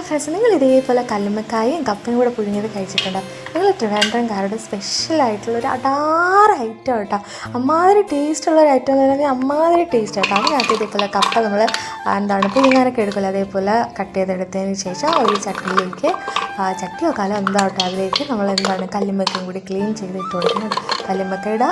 Friends, നിങ്ങൾ ഇതേപോലെ കല്ലുമ്മക്കായും കപ്പയും കൂടെ പുഴുങ്ങിയത് കഴിച്ചിട്ടുണ്ടോ? ഞങ്ങൾ ട്രിവാൻഡ്രംകാരുടെ സ്പെഷ്യലായിട്ടുള്ളൊരു അടാറ് ഐറ്റം കേട്ടോ. അമ്മാതിരി ടേസ്റ്റുള്ളൊരു ഐറ്റം എന്ന് പറഞ്ഞാൽ അമ്മാതിരി ടേസ്റ്റ് കേട്ടോ. അതിനകത്ത് ഇതേപോലെ കപ്പ നമ്മൾ പുഴുങ്ങാനൊക്കെ എടുക്കില്ല, അതേപോലെ കട്ട് ചെയ്തെടുത്തതിന് ശേഷം ഒരു ചട്ടിയിലേക്ക് ചട്ടിയോ കലോ എന്താവട്ടെ അതിലേക്ക് നമ്മൾ കല്ലുമ്മക്കയും കൂടി ക്ലീൻ ചെയ്തിട്ട് കൊടുക്കണം. കല്ലുമ്മക്കയുടെ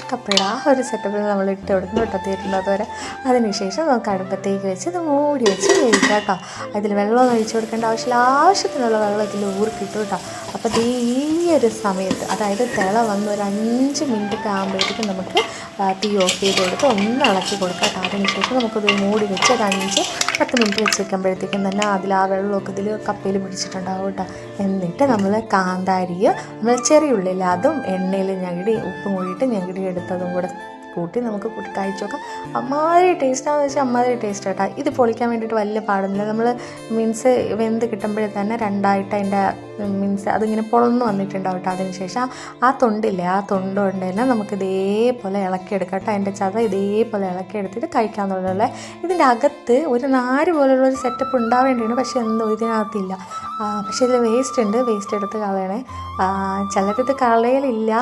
കപ്പയുടെ ആ ഒരു സെറ്റപ്പിൽ നമ്മൾ ഇട്ട് കൊടുക്കണം കേട്ടോ, തീരുന്നത് വരെ. അതിനുശേഷം നമുക്ക് അടുപ്പത്തേക്ക് വെച്ച് ഇത് മൂടി വെച്ച് വേവിക്കാം കേട്ടോ. അതിൽ വെള്ളമൊന്നും ഒഴിച്ചു കൊടുക്കേണ്ട ആവശ്യമില്ല, ആവശ്യത്തിനുള്ള വെള്ളം ഇതിൽ ഊർക്കിട്ടു കേട്ടോ. അപ്പോൾ ഈ ഒരു സമയത്ത്, അതായത് തിള വന്ന് ഒരു 5 മിനിറ്റ് ആകുമ്പോഴത്തേക്കും നമുക്ക് തീ ഓഫ് ചെയ്ത് കൊടുത്ത് ഒന്ന് ഇളക്കി കൊടുക്കാം കേട്ടോ. അതിനുശേഷം നമുക്കത് മൂടി വെച്ച് ഒരു 5-10 മിനിറ്റ് വെച്ച് വെക്കുമ്പോഴത്തേക്കും തന്നെ അതിൽ ആ വെള്ളമൊക്കെ ഇതിൽ കപ്പയിൽ പിടിച്ചിട്ടുണ്ടാവും കേട്ടോ. എന്നിട്ട് നമ്മൾ കാന്താരിയോ നമ്മൾ ചെറിയ ഉള്ളിൽ അതും എണ്ണയിൽ ഞെരടി ഉപ്പും കൂടിയിട്ട് ഞെരടി എടുത്തതും കൂടെ കൂട്ടി നമുക്ക് കഴിച്ച് നോക്കാം. അമ്മാതിരി ടേസ്റ്റാണെന്ന് വെച്ചാൽ അമ്മാതിരി ടേസ്റ്റ് കേട്ടോ. ഇത് പൊളിക്കാൻ വേണ്ടിയിട്ട് വലിയ പാടൊന്നുമില്ല. നമ്മൾ മീൻസ് വെന്ത് കിട്ടുമ്പോഴേ തന്നെ രണ്ടായിട്ട് അതിൻ്റെ മീൻസ് അതിങ്ങനെ പൊളന്ന് വന്നിട്ടുണ്ടാവും കേട്ടോ. അതിനുശേഷം ആ തൊണ്ടില്ലേ, ആ തൊണ്ട് കൊണ്ട് തന്നെ നമുക്ക് ഇതേപോലെ ഇളക്കിയെടുക്കാം കേട്ടോ. അതിൻ്റെ ചത ഇതേപോലെ ഇളക്കിയെടുത്തിട്ട് കഴിക്കാമെന്നുള്ളത്. ഇതിൻ്റെ അകത്ത് ഒരു നാര് പോലുള്ളൊരു സെറ്റപ്പ് ഉണ്ടാവേണ്ടിയാണ്, പക്ഷേ എന്തോ ഇതിനകത്തില്ല. പക്ഷേ ഇതിൽ വേസ്റ്റ് ഉണ്ട്, വേസ്റ്റ് എടുത്ത് കളയണേ. ചിലരിത് കളയലില്ല.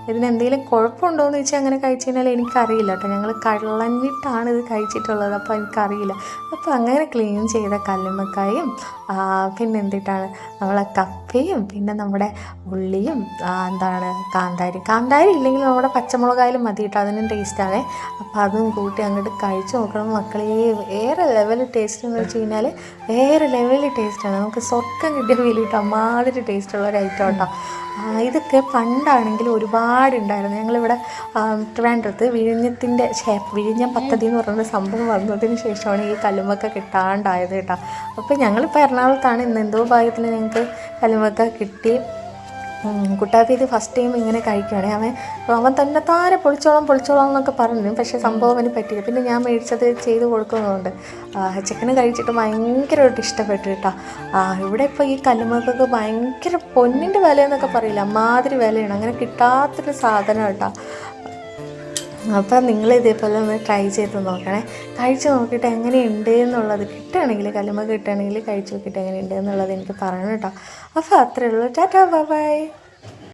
ഇതിനെന്തെങ്കിലും കുഴപ്പമുണ്ടോ എന്ന് ചോദിച്ചാൽ അങ്ങനെ കഴിച്ചു കഴിഞ്ഞാൽ എനിക്കറിയില്ല കേട്ടോ. ഞങ്ങൾ കളഞ്ഞിട്ടാണ് ഇത് കഴിച്ചിട്ടുള്ളത്, അപ്പോൾ എനിക്കറിയില്ല. അപ്പോൾ അങ്ങനെ ക്ലീൻ ചെയ്ത കല്ലുമ്മക്കായും പിന്നെ എന്തിട്ടാണ് നമ്മളെ കപ്പയും പിന്നെ നമ്മുടെ ഉള്ളിയും കാന്താരി ഇല്ലെങ്കിൽ നമ്മുടെ പച്ചമുളകായാലും മതി കേട്ടോ, അതിനും ടേസ്റ്റാണ്. അപ്പോൾ അതും കൂട്ടി അങ്ങോട്ട് കഴിച്ച് നോക്കണം മക്കളെ. വേറെ ലെവൽ ടേസ്റ്റ് എന്ന് വെച്ച് കഴിഞ്ഞാൽ വേറെ ലെവൽ ടേസ്റ്റാണ്. നമുക്ക് സ്വർക്കം കിട്ടിയ ഫീൽ കിട്ടും, അമ്മാതിരി ടേസ്റ്റുള്ളൊരു ഐറ്റം കേട്ടോ. ഇതൊക്കെ പണ്ടാണെങ്കിൽ ഒരുപാടുണ്ടായിരുന്നു. ഞങ്ങളിവിടെ ട്രിവാൻഡ്രത്ത് വിഴിഞ്ഞം പദ്ധതി എന്ന് പറയുന്ന സംഭവം വന്നതിന് ശേഷമാണ് ഈ കല്ലുമ്മക്ക കിട്ടാണ്ടായത് കേട്ടോ. അപ്പോൾ ഞങ്ങളിപ്പോൾ എറണാകുളത്താണ്, ഇന്ന് എന്തോ ഭാഗ്യത്തിൽ ഞങ്ങൾക്ക് കല്ലുമ്മക്ക കിട്ടി. കുട്ടാപ്പി ഇത് ഫസ്റ്റ് ടൈം ഇങ്ങനെ കഴിക്കുകയാണെങ്കിൽ അവൻ തന്നെ താരെ പൊളിച്ചോളാം എന്നൊക്കെ പറഞ്ഞു. പക്ഷേ സംഭവം അവന് പറ്റില്ല. പിന്നെ ഞാൻ മേടിച്ചത് ചെയ്ത് കൊടുക്കുന്നതുകൊണ്ട് ചിക്കന് കഴിച്ചിട്ട് ഭയങ്കരമായിട്ട് ഇഷ്ടപ്പെട്ടു കേട്ടോ. ഇവിടെ ഇപ്പോൾ ഈ കല്ലുമ്മക്കൊക്കെ ഭയങ്കര പൊന്നിൻ്റെ വിലയെന്നൊക്കെ പറയില്ല, അമ്മാതിരി വിലയാണ്. അങ്ങനെ കിട്ടാത്തൊരു സാധനം കേട്ടോ. അപ്പം നിങ്ങൾ ഇതേപോലെ ഒന്ന് ട്രൈ ചെയ്ത് നോക്കണേ. കഴിച്ച് നോക്കിയിട്ട് എങ്ങനെയുണ്ട് എന്നുള്ളത്, കിട്ടുകയാണെങ്കിൽ കല്ലുമ്മ കിട്ടുകയാണെങ്കിൽ കഴിച്ച് നോക്കിയിട്ട് എങ്ങനെയുണ്ട് എന്നുള്ളത് എനിക്ക് പറയണം കേട്ടോ. അപ്പോൾ അത്രയേ ഉള്ളൂ. Tata bye.